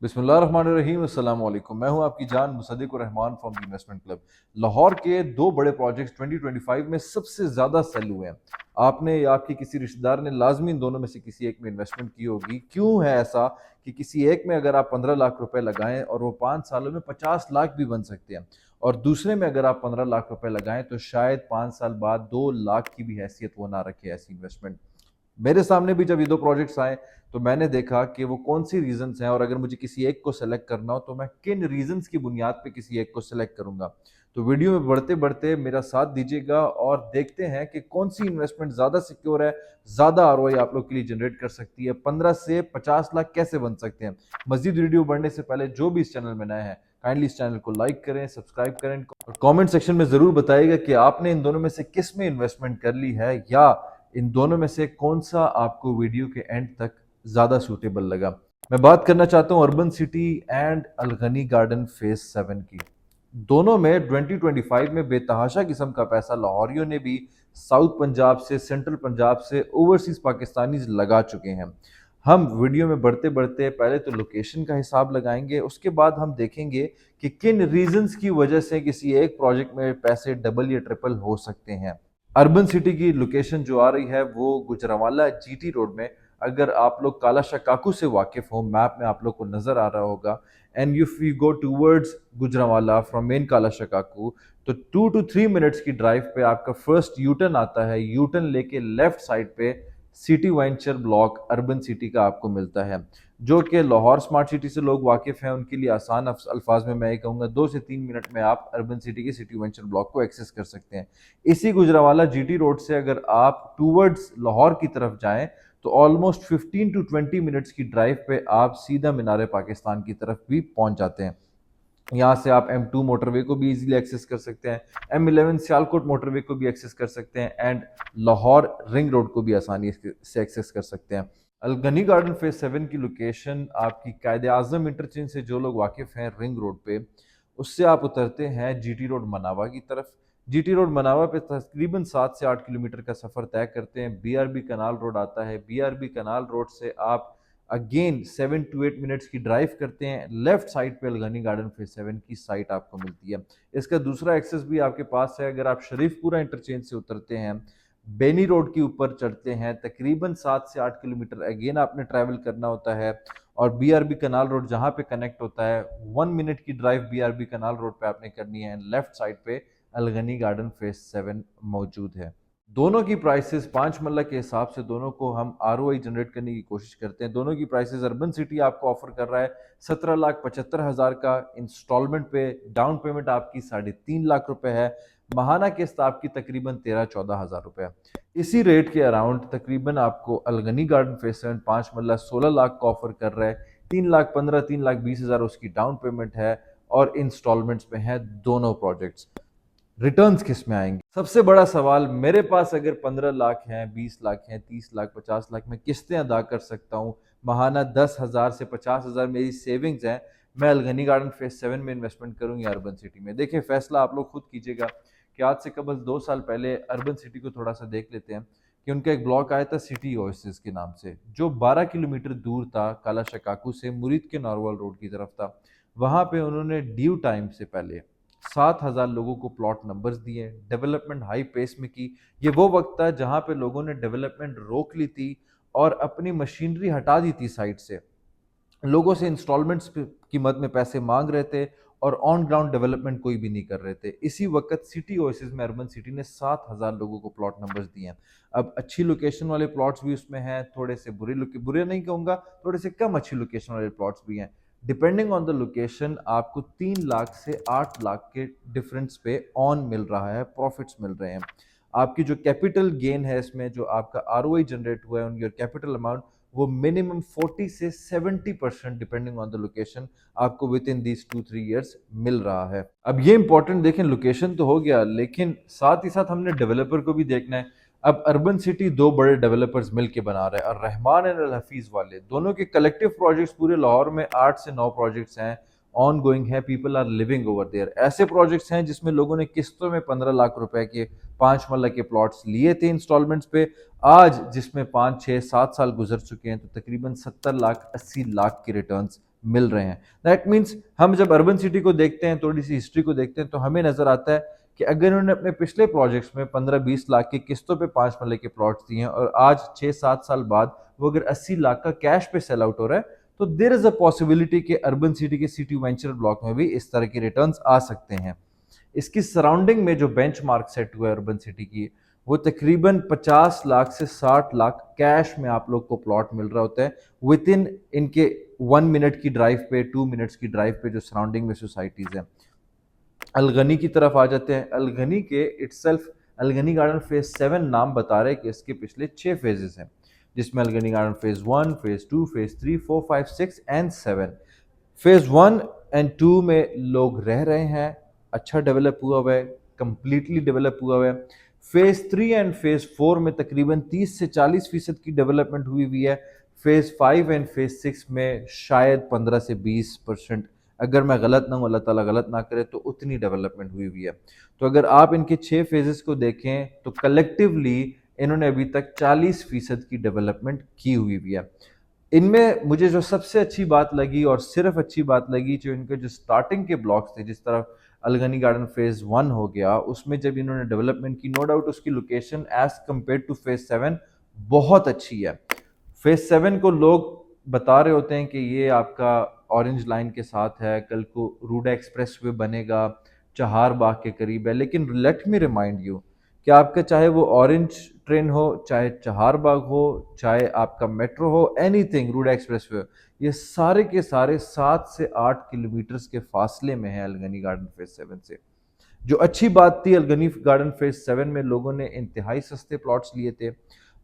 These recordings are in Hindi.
बिस्मिल्लाहिर्रहमानिर्रहीम अस्सलाम वालेकुम। मैं हूं आपकी जान Musaddiqur Rahman from the investment club. Lahore के दो बड़े प्रोजेक्ट्स 2025 में सबसे ज़्यादा सेल हुए हैं। आपने या आपके किसी रिश्तेदार ने लाजमी इन दोनों में से किसी एक में इन्वेस्टमेंट की होगी। क्यों है ऐसा कि किसी एक में अगर आप 15 लाख रुपए लगाएं और वो 5 सालों में 50 लाख भी बन सकते हैं, और दूसरे में अगर आप 15 लाख रुपए लगाएं तो शायद 5 साल बाद 2 लाख की भी हैसियत वो ना रखे ऐसी इन्वेस्टमेंट। मेरे सामने भी जब ये दो प्रोजेक्ट्स आए तो मैंने देखा कि वो कौन सी रीजंस हैं, और अगर मुझे किसी एक को सेलेक्ट करना हो तो मैं किन रीजंस की बुनियाद पे किसी एक को सेलेक्ट करूंगा। तो वीडियो में बढ़ते बढ़ते मेरा साथ दीजिएगा और देखते हैं कि कौन सी इन्वेस्टमेंट ज्यादा सिक्योर है, ज्यादा आरओआई आप लोग के लिए जनरेट कर सकती है, 15 से 50 लाख कैसे बन सकते हैं। मजीद वीडियो बढ़ने से पहले जो भी इस चैनल में नए हैं, काइंडली इस चैनल को लाइक करें, सब्सक्राइब करें और कमेंट सेक्शन में जरूर बताइएगा कि आपने इन दोनों में से किस में इन्वेस्टमेंट कर ली है, या इन दोनों में से कौन सा आपको वीडियो के एंड तक ज्यादा सूटेबल लगा। मैं बात करना चाहता हूं अर्बन सिटी एंड अलगनी गार्डन फेज 7 की। दोनों में 2025 में बेतहाशा किस्म का पैसा लाहौरियों ने भी साउथ पंजाब से, सेंट्रल पंजाब से, ओवरसीज पाकिस्तानी लगा चुके हैं। हम वीडियो में बढ़ते बढ़ते पहले तो लोकेशन का हिसाब लगाएंगे, उसके बाद हम देखेंगे कि किन रीजंस की वजह से किसी एक प्रोजेक्ट में पैसे डबल या ट्रिपल हो सकते हैं। अर्बन सिटी की लोकेशन जो आ रही है वो गुजरांवाला जीटी रोड में। अगर आप लोग काला शाह काकू से वाकिफ हो, मैप में आप लोग को नजर आ रहा होगा, and if you go towards Gujranwala from main काला शाह काकू, तो 2 to 3 मिनट्स की ड्राइव पे आपका फर्स्ट यूटर्न आता है। यूटर्न लेके लेफ्ट साइड पे city venture block urban city का आपको मिलता है, जो कि लाहौर स्मार्ट सिटी से लोग वाकिफ हैं उनके लिए आसान अल्फाज में मैं ये कहूँगा 2 से 3 मिनट में आप अर्बन सिटी के सिटी वेंचर ब्लॉक को एक्सेस कर सकते हैं। इसी गुजरांवाला जीटी रोड से अगर आप टूवर्ड्स लाहौर की तरफ जाएं तो ऑलमोस्ट 15 to 20 मिनट्स की ड्राइव पे आप सीधा मीनार पाकिस्तान की तरफ भी पहुंच जाते हैं। यहाँ से आप M2 मोटरवे को भी इजीली एक्सेस कर सकते हैं, M11 सियालकोट मोटरवे को भी एक्सेस कर सकते हैं, एंड लाहौर रिंग रोड को भी आसानी से एक्सेस कर सकते हैं। अलगनी गार्डन फेज 7 की लोकेशन आपकी कायदे आजम इंटरचेंज से जो लोग वाकिफ हैं रिंग रोड पे, उससे आप उतरते हैं जीटी रोड मनावा की तरफ। जीटी रोड मनावा पे तकरीबन 7 से 8 किलोमीटर का सफर तय करते हैं। बीआरबी कनाल रोड आता है। बीआरबी कनाल रोड से आप अगेन 7 to 8 मिनट्स की ड्राइव करते हैं। लेफ्ट साइड पे अलगनी गार्डन फेज 7 की साइट आपको मिलती है। इसका दूसरा एक्सेस भी आपके पास है। अगर आप शरीफपुरा इंटरचेंज से उतरते हैं, बेनी रोड के ऊपर चढ़ते हैं, तकरीबन 7 से 8 किलोमीटर अगेन आपने ट्रैवल करना होता है, और बीआरबी कनाल रोड जहां पे कनेक्ट होता है 1 मिनट की ड्राइव बीआरबी कनाल रोड पे आपने करनी है। लेफ्ट साइड पे अलगनी गार्डन फेज 7 मौजूद है। दोनों की प्राइसेस 5 मल्ला के हिसाब से दोनों को हम आरओआई जनरेट करने की कोशिश करते हैं। दोनों की प्राइसेस अर्बन सिटी आपको ऑफर कर रहा है 17,75,000 का इंस्टॉलमेंट पे। डाउन पेमेंट आपकी 3.5 लाख रुपए है। माहाना किस्त आपकी तकरीबन 13-14 हज़ार रुपए है। इसी रेट के अराउंड तकरीबन आपको अलगनी गार्डन फेज 7 5 मल्ला 16 लाख का ऑफर कर रहा है। 3,15,000 3,20,000 उसकी डाउन पेमेंट है, और इंस्टॉलमेंट्स पे है दोनों प्रोजेक्ट्स। रिटर्न्स किस में आएंगे? सबसे बड़ा सवाल, मेरे पास अगर 15 लाख हैं, 20 लाख हैं, 30 लाख, 50 लाख, मैं किस्तें अदा कर सकता हूँ। महाना 10,000 से 50,000 मेरी सेविंग्स हैं। मैं अलगनी गार्डन फेज 7 में इन्वेस्टमेंट करूँ या अर्बन सिटी में? देखिए, फैसला आप लोग खुद कीजिएगा कि आज से कबल 2 साल पहले अर्बन सिटी को थोड़ा सा देख लेते हैं कि उनका एक ब्लॉक आया था सिटी ओएसिस के नाम से, जो 12 किलोमीटर दूर था काला शकाकू से, मुरीद के नॉर्वल रोड की तरफ था। वहां पे उन्होंने ड्यू टाइम से पहले 7,000 लोगों को प्लॉट नंबर्स दिए, डेवलपमेंट हाई पेस में की। ये वो वक्त था जहां पे लोगों ने डेवलपमेंट रोक ली थी और अपनी मशीनरी हटा दी थी साइट से। लोगों से इंस्टॉलमेंट्स की मद में पैसे मांग रहे थे, और ऑन ग्राउंड डेवलपमेंट कोई भी नहीं कर रहे थे। इसी वक्त सिटी ओएसिस में अर्बन सिटी ने 7,000 लोगों को प्लॉट नंबर्स दिए हैं। अब अच्छी लोकेशन वाले प्लॉट्स भी उसमें हैं, थोड़े से बुरे नहीं कहूंगा, थोड़े से कम अच्छी लोकेशन वाले प्लॉट्स भी हैं। डिपेंडिंग ऑन द लोकेशन आपको 3 लाख से 8 लाख के डिफरेंस पे ऑन मिल रहा है, प्रॉफिट्स मिल रहे हैं। आपकी जो कैपिटल गेन है इसमें, जो आपका आरओआई जनरेट हुआ है ऑन योर कैपिटल अमाउंट, वो मिनिमम 40 से 70% डिपेंडिंग ऑन द लोकेशन आपको विद इन दीज 2-3 ईयर्स मिल रहा है। अब ये इंपॉर्टेंट देखें, लोकेशन तो हो गया, लेकिन साथ ही साथ हमने डेवलपर को भी देखना है। अब अर्बन सिटी दो बड़े डेवलपर्स मिलके बना रहे हैं, और रहमान एंड अल हफीज वाले, दोनों के कलेक्टिव प्रोजेक्ट्स पूरे लाहौर में 8 से 9 प्रोजेक्ट्स हैं, ऑन गोइंग है, people are living over there. ऐसे प्रोजेक्ट्स हैं जिसमें लोगों ने किस्तों में 15 लाख रुपए के 5 मल्ला के प्लॉट्स लिए थे इंस्टॉलमेंट्स पे। आज जिसमें 5 6 7 साल गुजर चुके हैं, तो तकरीबन 70 लाख 80 लाख के रिटर्न्स मिल रहे हैं। दैट मीन्स हम जब अर्बन सिटी को देखते हैं, थोड़ी सी हिस्ट्री को देखते हैं, तो हमें नजर आता है कि अगर इन्होंने अपने पिछले प्रोजेक्ट्स में 15-20 लाख की किस्तों पे 5 मरले के प्लॉट्स दिए हैं और आज 6-7 साल बाद वो अगर 80 लाख का कैश पे सेल आउट हो रहा है, तो देयर इज अ पॉसिबिलिटी कि अर्बन सिटी के सिटी वेंचर ब्लॉक में भी इस तरह की रिटर्न्स आ सकते हैं। इसकी सराउंडिंग में जो बेंचमार्क सेट हुआ है अर्बन सिटी की, वो तकरीबन 50 लाख से 60 लाख कैश में आप लोग को प्लॉट मिल रहा होता है विद इन इनके 1 मिनट की ड्राइव पे, 2 मिनट्स की ड्राइव पे जो सराउंडिंग में सोसाइटीज हैं। अलगनी की तरफ आ जाते हैं। अलगनी के इटसेल्फ अलगनी गार्डन फेज 7 नाम बता रहे हैं कि इसके पिछले 6 फेजेस हैं, जिसमें अलगनी garden phase 1, phase 2, phase 3, 4, 5, 6 and 7। Phase 1 and 2 में लोग रह रहे हैं, अच्छा डेवलप हुआ हुआ है, कंप्लीटली डेवलप हुआ हुआ है। फेज 3 एंड फेज 4 में तकरीबन 30 से 40% की डेवलपमेंट हुई हुई है। फेज 5 एंड फेज 6 में शायद 15 से 20%, अगर मैं गलत ना हूँ, अल्लाह ताला गलत ना करे, तो उतनी डेवलपमेंट हुई हुई है। तो अगर आप इनके 6 फेजेस को देखें तो कलेक्टिवली इन्होंने अभी तक 40% की डेवलपमेंट की हुई हुई है। इनमें मुझे जो सबसे अच्छी बात लगी और सिर्फ अच्छी बात लगी, जो इनके जो स्टार्टिंग के ब्लॉक्स थे, जिस तरह अलगनी गार्डन फेज 1 हो गया, उसमें जब इन्होंने डेवलपमेंट की, नो डाउट उसकी location as compare to phase 7 बहुत अच्छी है। फेज 7 को लोग बता रहे होते हैं कि ये आपका ऑरेंज लाइन के साथ है, कल को रूडा एक्सप्रेस वे बनेगा, चहार बाग के करीब है। लेकिन लेट मी रिमाइंड यू कि आपका चाहे वो ऑरेंज ट्रेन हो, चाहे चहार बाग हो, चाहे आपका मेट्रो हो, एनीथिंग रूडा एक्सप्रेस वे, ये सारे के सारे 7 से 8 किलोमीटर के फासले में है अलगनी गार्डन फेज 7 से। जो अच्छी बात थी, अलगनी गार्डन फेज 7 में लोगों ने इंतहाई सस्ते प्लॉट्स लिए थे,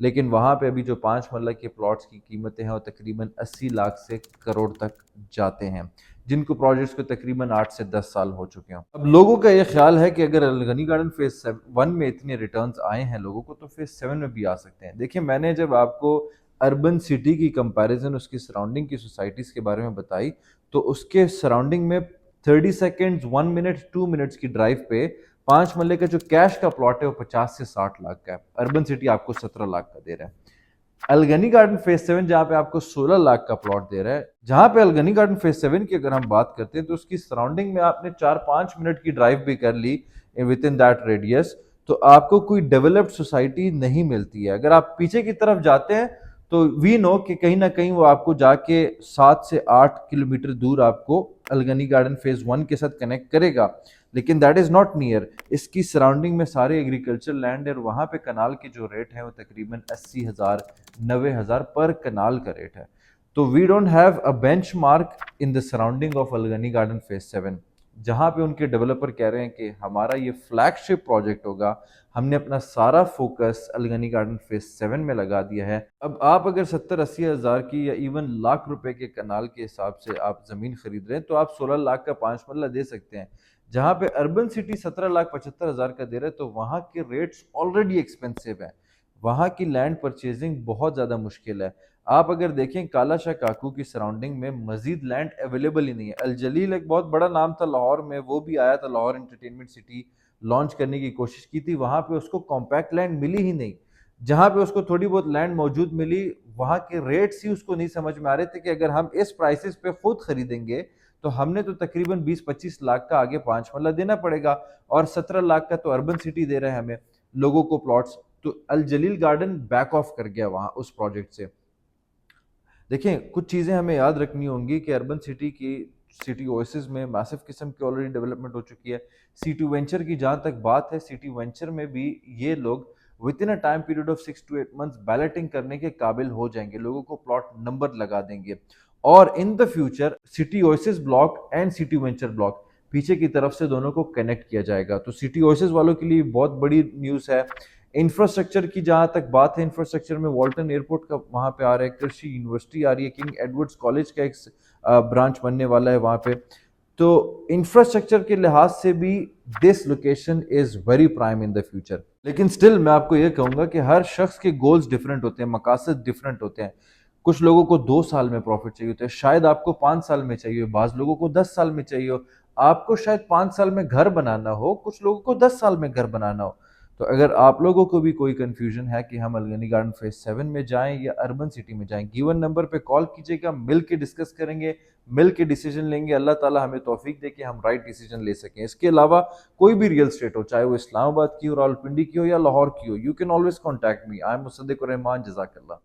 लेकिन वहां पे अभी जो 5 मरला के प्लॉट्स की कीमतें हैं वो तकरीबन 80 लाख से करोड़ तक जाते हैं, जिनको प्रोजेक्ट्स को तकरीबन 8 से 10 साल हो चुके हैं। अब लोगों का ये ख्याल है कि अगर अलगनी गार्डन फेज 1 में इतने रिटर्न्स आए हैं लोगों को, तो फेज 7 में भी आ सकते हैं। देखिए, मैंने जब आपको अर्बन सिटी की कंपैरिजन उसकी सराउंडिंग की सोसाइटीज के बारे में बताई, तो उसके सराउंडिंग में 30 सेकेंड्स, 1 मिनट, 2 मिनट्स की ड्राइव पे 5 मरले का जो कैश का प्लॉट है वो 50 से 60 लाख का है। अर्बन सिटी आपको 17 लाख का दे रहा है। अलगनी गार्डन फेज 7 जहां पे आपको 16 लाख का प्लॉट दे रहा है, जहां पे अलगनी गार्डन फेज 7 की अगर हम बात करते हैं तो उसकी सराउंडिंग में आपने 4-5 मिनट की ड्राइव भी कर ली विद इन दैट रेडियस, तो आपको कोई डेवलप्ड सोसाइटी नहीं मिलती है। अगर आप पीछे की तरफ जाते हैं तो वी नो कि कहीं ना कहीं वो आपको जाके 7 से 8 किलोमीटर दूर आपको अलगनी गार्डन फेज 1 के साथ कनेक्ट करेगा, लेकिन दैट इज नॉट नियर। इसकी सराउंडिंग में सारे एग्रीकल्चर लैंड है और वहां पे कनाल के जो रेट है वो तकरीबन 80,000 90,000 पर कनाल का रेट है। तो we don't have a benchmark in the surrounding of अलगनी गार्डन फेज 7, जहां पे उनके डेवलपर कह रहे हैं कि हमारा ये फ्लैगशिप प्रोजेक्ट होगा, हमने अपना सारा फोकस अलगनी गार्डन फेज 7 में लगा दिया है। अब आप अगर 70-80 हज़ार की या इवन लाख रुपए के कनाल के हिसाब से आप जमीन खरीद रहे हैं, तो आप 16 लाख का 5 मरला दे सकते हैं। जहां पे अर्बन सिटी 17,75,000 का दे रहे हैं, तो वहां के रेट्स ऑलरेडी एक्सपेंसिव है, वहां की लैंड परचेजिंग बहुत ज्यादा मुश्किल है। आप अगर देखें काला शाह काकू की सराउंडिंग में मजीद लैंड अवेलेबल ही नहीं है। अल जलील एक बहुत बड़ा नाम था लाहौर में, वो भी आया था, लाहौर एंटरटेनमेंट सिटी लॉन्च करने की कोशिश की थी, वहां पे उसको कॉम्पैक्ट लैंड मिली ही नहीं। जहां पे उसको थोड़ी बहुत लैंड मौजूद मिली, वहां के रेट्स ही उसको नहीं समझ में आ रहे थे कि अगर हम इस प्राइसेस पे खुद खरीदेंगे तो हमने तो तकरीबन 20-25 लाख का आगे 5 मरला देना पड़ेगा, और 17 लाख का तो अर्बन सिटी दे रहे हैं हमें लोगों को प्लॉट्स। तो अल जलील गार्डन बैक ऑफ कर गया वहां उस प्रोजेक्ट से। देखें, कुछ चीज़ें हमें याद रखनी होंगी कि अर्बन सिटी की सिटी ओएसिस में मैसिव किस्म की ऑलरेडी डेवलपमेंट हो चुकी है। सिटी वेंचर की जहाँ तक बात है, सिटी वेंचर में भी ये लोग with in a time period of 6 to 8 months balloting करने के काबिल हो जाएंगे, लोगों को प्लॉट नंबर लगा देंगे, और in the future city oasis block and city venture block पीछे की तरफ से दोनों को कनेक्ट किया जाएगा। तो सिटी ओएसिस वालों के लिए बहुत बड़ी न्यूज़ है। इंफ्रास्ट्रक्चर की जहां तक बात है, इंफ्रास्ट्रक्चर में वॉल्टन एयरपोर्ट का वहां पे आ रहा है, कृषि यूनिवर्सिटी आ रही है, किंग एडवर्ड्स कॉलेज का एक ब्रांच बनने वाला है वहां पे। तो इंफ्रास्ट्रक्चर के लिहाज से भी this location is very prime in the future. लेकिन स्टिल मैं आपको ये कहूंगा कि हर शख्स के गोल्स डिफरेंट होते हैं, मकासद डिफरेंट होते हैं। कुछ लोगों को 2 साल में प्रॉफिट चाहिए होता है, शायद आपको 5 साल में चाहिए, बाज लोगों को 10 साल में चाहिए हो। आपको शायद 5 साल में घर बनाना हो, कुछ लोगों को 10 साल में घर बनाना हो। तो अगर आप लोगों को भी कोई कंफ्यूजन है कि हम अल्गनी गार्डन फेज 7 में जाएं या अर्बन सिटी में जाएं, गिवन नंबर पे कॉल कीजिएगा, मिल के डिस्कस करेंगे, मिल के डिसीजन लेंगे। अल्लाह ताला हमें तौफीक दे कि हम राइट डिसीजन ले सकें। इसके अलावा कोई भी रियल स्टेट हो, चाहे वो इस्लामाबाद की हो, रावलपिंडी की हो या लाहौर की हो, you can always contact me. I am Musaddiq Rahman. जज़ाकल्लाह।